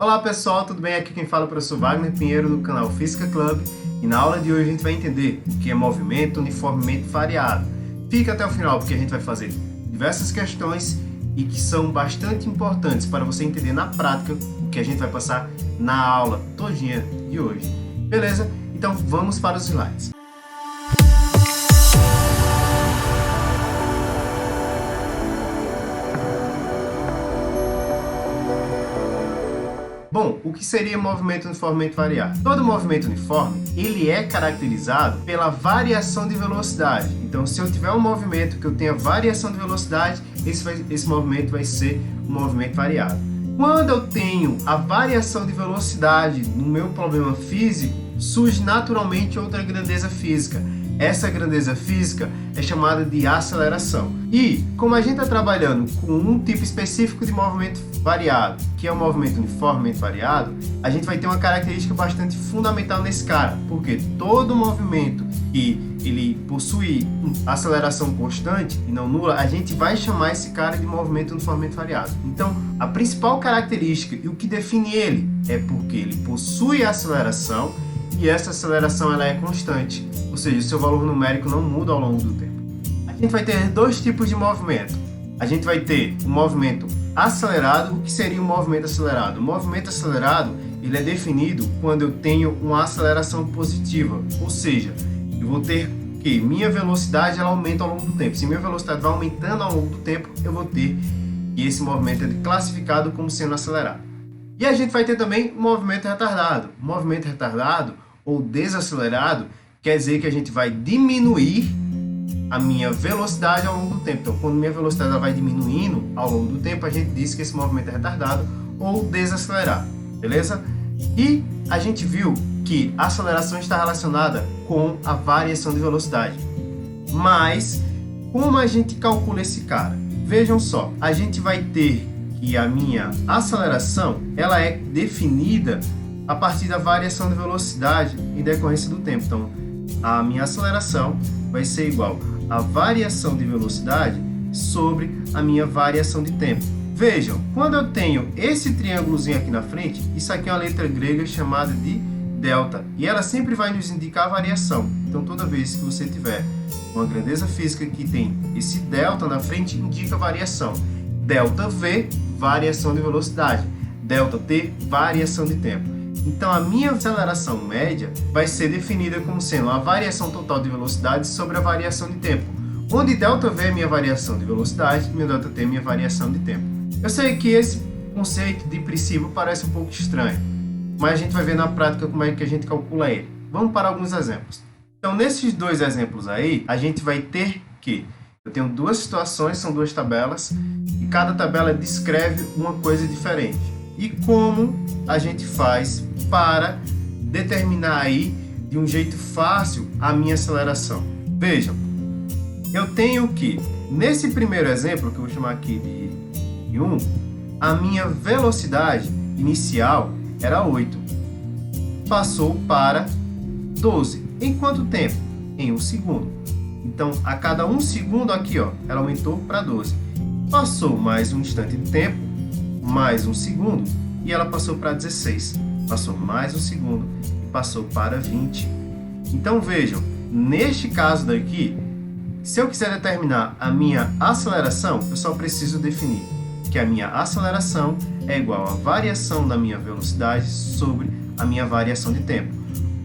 Olá pessoal, tudo bem? Aqui quem fala é o professor Wagner Pinheiro do canal Física Club e na aula de hoje a gente vai entender o que é movimento uniformemente variado. Fica até o final porque a gente vai fazer diversas questões e que são bastante importantes para você entender na prática o que a gente vai passar na aula todinha de hoje. Beleza? Então vamos para os slides. Bom, o que seria movimento uniformemente variado? Todo movimento uniforme, ele é caracterizado pela variação de velocidade. Então, se eu tiver um movimento que eu tenha variação de velocidade, esse movimento vai ser um movimento variado. Quando eu tenho a variação de velocidade no meu problema físico, surge naturalmente outra grandeza física. Essa grandeza física é chamada de aceleração. E, como a gente está trabalhando com um tipo específico de movimento variado, que é o movimento uniformemente variado, a gente vai ter uma característica bastante fundamental nesse cara, porque todo movimento que ele possui aceleração constante e não nula, a gente vai chamar esse cara de movimento uniformemente variado. Então, a principal característica e o que define ele é porque ele possui aceleração e essa aceleração ela é constante, ou seja, o seu valor numérico não muda ao longo do tempo. A gente vai ter dois tipos de movimento. A gente vai ter o movimento acelerado. O que seria um movimento acelerado? O movimento acelerado ele é definido quando eu tenho uma aceleração positiva, ou seja, eu vou ter que minha velocidade ela aumenta ao longo do tempo. Se minha velocidade vai aumentando ao longo do tempo, eu vou ter que esse movimento é classificado como sendo acelerado. E a gente vai ter também o movimento retardado. O movimento retardado ou desacelerado quer dizer que a gente vai diminuir a minha velocidade ao longo do tempo. Então, quando minha velocidade ela vai diminuindo ao longo do tempo, a gente diz que esse movimento é retardado ou desacelerado, beleza? E a gente viu que a aceleração está relacionada com a variação de velocidade. Mas, como a gente calcula esse cara? Vejam só, a gente vai ter que a minha aceleração ela é definida a partir da variação de velocidade em decorrência do tempo. Então, a minha aceleração vai ser igual à variação de velocidade sobre a minha variação de tempo. Vejam, quando eu tenho esse triângulozinho aqui na frente, isso aqui é uma letra grega chamada de delta, e ela sempre vai nos indicar a variação. Então, toda vez que você tiver uma grandeza física que tem esse delta na frente, indica variação. Delta V, variação de velocidade. Delta T, variação de tempo. Então, a minha aceleração média vai ser definida como sendo a variação total de velocidade sobre a variação de tempo, onde ΔV é minha variação de velocidade e meu ΔT é minha variação de tempo. Eu sei que esse conceito de princípio parece um pouco estranho, mas a gente vai ver na prática como é que a gente calcula ele. Vamos para alguns exemplos. Então, nesses dois exemplos aí, a gente vai ter que eu tenho duas situações, são duas tabelas, e cada tabela descreve uma coisa diferente. E como a gente faz para determinar aí de um jeito fácil a minha aceleração? Vejam, eu tenho que, nesse primeiro exemplo, que eu vou chamar aqui de 1, a minha velocidade inicial era 8. Passou para 12. Em quanto tempo? Em 1 segundo. Então, a cada 1 segundo aqui, ó, ela aumentou para 12. Passou mais um instante de tempo, mais 1 segundo, e ela passou para 16. Passou mais 1 segundo e passou para 20. Então, vejam, neste caso daqui, se eu quiser determinar a minha aceleração, eu só preciso definir que a minha aceleração é igual à variação da minha velocidade sobre a minha variação de tempo.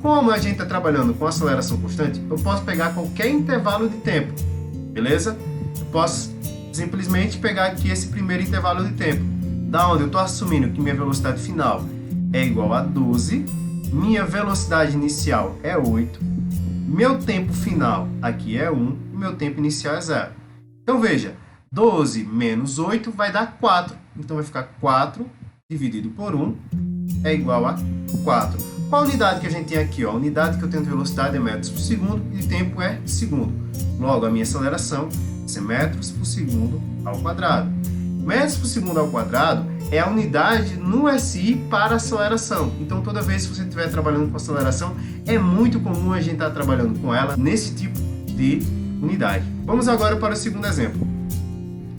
Como a gente está trabalhando com aceleração constante, eu posso pegar qualquer intervalo de tempo, beleza? Eu posso simplesmente pegar aqui esse primeiro intervalo de tempo, da onde eu estou assumindo que minha velocidade final é igual a 12, minha velocidade inicial é 8, meu tempo final aqui é 1 e meu tempo inicial é 0. Então veja, 12 menos 8 vai dar 4, então vai ficar 4 dividido por 1 é igual a 4. Qual a unidade que a gente tem aqui? Ó? A unidade que eu tenho de velocidade é metros por segundo e de tempo é segundo. Logo, a minha aceleração vai ser metros por segundo ao quadrado. Metros por segundo ao quadrado é a unidade no SI para aceleração. Então, toda vez que você estiver trabalhando com aceleração, é muito comum a gente estar trabalhando com ela nesse tipo de unidade. Vamos agora para o segundo exemplo.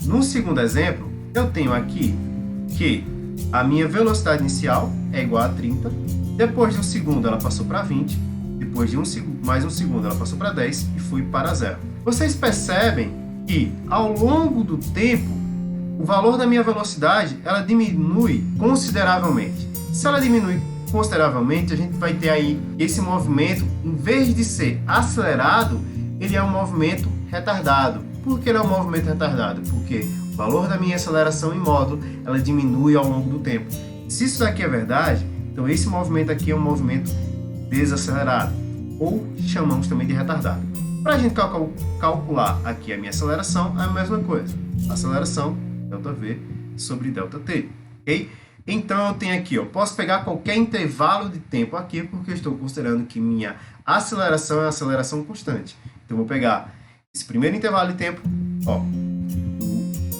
No segundo exemplo, eu tenho aqui que a minha velocidade inicial é igual a 30, depois de um segundo ela passou para 20, depois de mais um segundo ela passou para 10 e fui para 0. Vocês percebem que ao longo do tempo o valor da minha velocidade ela diminui consideravelmente. Se ela diminui consideravelmente, a gente vai ter aí esse movimento, em vez de ser acelerado, ele é um movimento retardado. Por que ele é um movimento retardado? Porque o valor da minha aceleração em módulo ela diminui ao longo do tempo. Se isso daqui é verdade, então esse movimento aqui é um movimento desacelerado, ou chamamos também de retardado. Para a gente calcular aqui a minha aceleração, é a mesma coisa. Aceleração, ΔV sobre ΔT, ok? Então eu tenho aqui, eu posso pegar qualquer intervalo de tempo aqui, porque eu estou considerando que minha aceleração é uma aceleração constante. Então eu vou pegar esse primeiro intervalo de tempo, ó,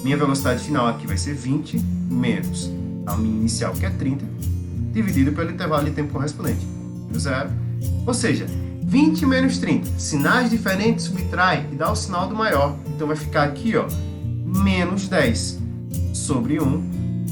minha velocidade final aqui vai ser 20 menos a minha inicial, que é 30, dividido pelo intervalo de tempo correspondente, 0. Ou seja, 20 menos 30, sinais diferentes subtrai e dá o sinal do maior. Então vai ficar aqui, ó, menos 10 sobre 1,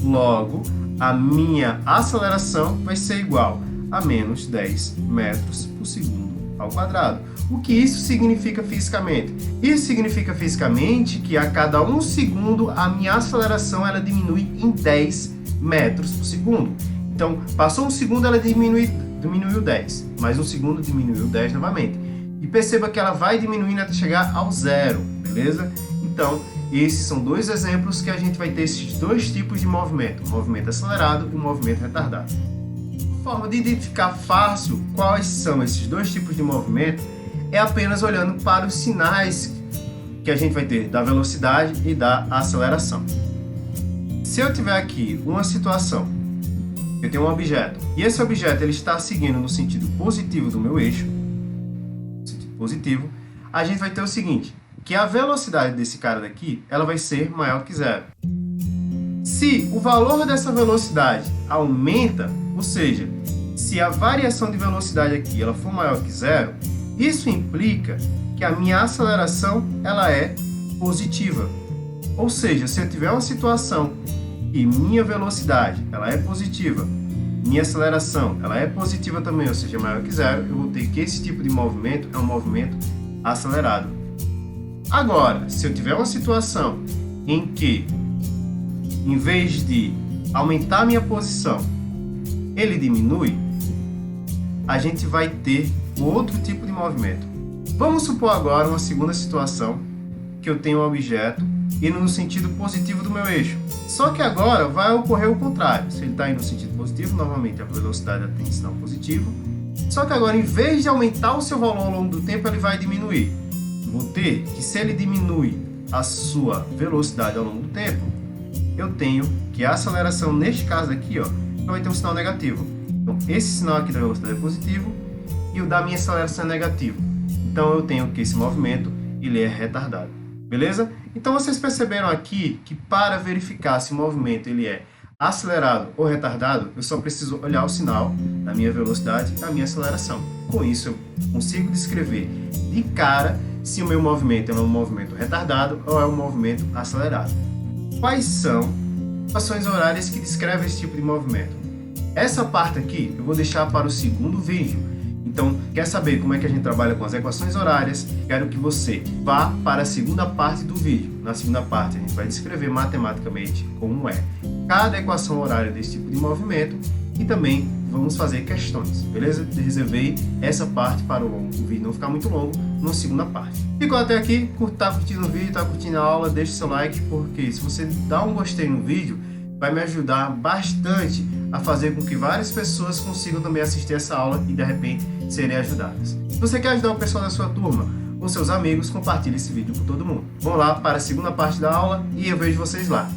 logo a minha aceleração vai ser igual a menos 10 metros por segundo ao quadrado. O que isso significa fisicamente? Isso significa fisicamente que a cada 1 segundo a minha aceleração ela diminui em 10 metros por segundo. Então, passou 1 segundo, ela diminuiu 10. Mais 1 segundo, diminuiu 10 novamente. E perceba que ela vai diminuindo até chegar ao zero, beleza? Então, esses são dois exemplos que a gente vai ter esses dois tipos de movimento. O movimento acelerado e o movimento retardado. A forma de identificar fácil quais são esses dois tipos de movimento é apenas olhando para os sinais que a gente vai ter da velocidade e da aceleração. Se eu tiver aqui uma situação, eu tenho um objeto, e esse objeto ele está seguindo no sentido positivo do meu eixo, sentido positivo, a gente vai ter o seguinte, que a velocidade desse cara daqui, ela vai ser maior que zero. Se o valor dessa velocidade aumenta, ou seja, se a variação de velocidade aqui ela for maior que zero, isso implica que a minha aceleração ela é positiva. Ou seja, se eu tiver uma situação que minha velocidade ela é positiva, minha aceleração ela é positiva também, ou seja, maior que zero, eu vou ter que esse tipo de movimento é um movimento acelerado. Agora, se eu tiver uma situação em que, em vez de aumentar minha posição, ele diminui, a gente vai ter outro tipo de movimento. Vamos supor agora uma segunda situação, que eu tenho um objeto indo no sentido positivo do meu eixo. Só que agora vai ocorrer o contrário. Se ele está indo no sentido positivo, normalmente a velocidade tem sinal positivo. Só que agora, em vez de aumentar o seu valor ao longo do tempo, ele vai diminuir. Vou ter que, se ele diminui a sua velocidade ao longo do tempo, eu tenho que a aceleração, neste caso aqui, ó, vai ter um sinal negativo. Então, esse sinal aqui da velocidade é positivo e o da minha aceleração é negativo. Então, eu tenho que esse movimento ele é retardado. Beleza? Então, vocês perceberam aqui que para verificar se o movimento ele é acelerado ou retardado, eu só preciso olhar o sinal da minha velocidade e da minha aceleração. Com isso, eu consigo descrever de cara se o meu movimento é um movimento retardado ou é um movimento acelerado. Quais são as equações horárias que descrevem esse tipo de movimento? Essa parte aqui eu vou deixar para o segundo vídeo. Então, quer saber como é que a gente trabalha com as equações horárias? Quero que você vá para a segunda parte do vídeo. Na segunda parte, a gente vai descrever matematicamente como é cada equação horária desse tipo de movimento e também vamos fazer questões, beleza? Reservei essa parte para o vídeo não ficar muito longo na segunda parte. Ficou até aqui? Tá curtindo o vídeo, tá curtindo a aula? Deixe seu like, porque se você dá um gostei no vídeo, vai me ajudar bastante a fazer com que várias pessoas consigam também assistir essa aula e de repente serem ajudadas. Se você quer ajudar o pessoal da sua turma ou seus amigos, compartilhe esse vídeo com todo mundo. Vamos lá para a segunda parte da aula e eu vejo vocês lá.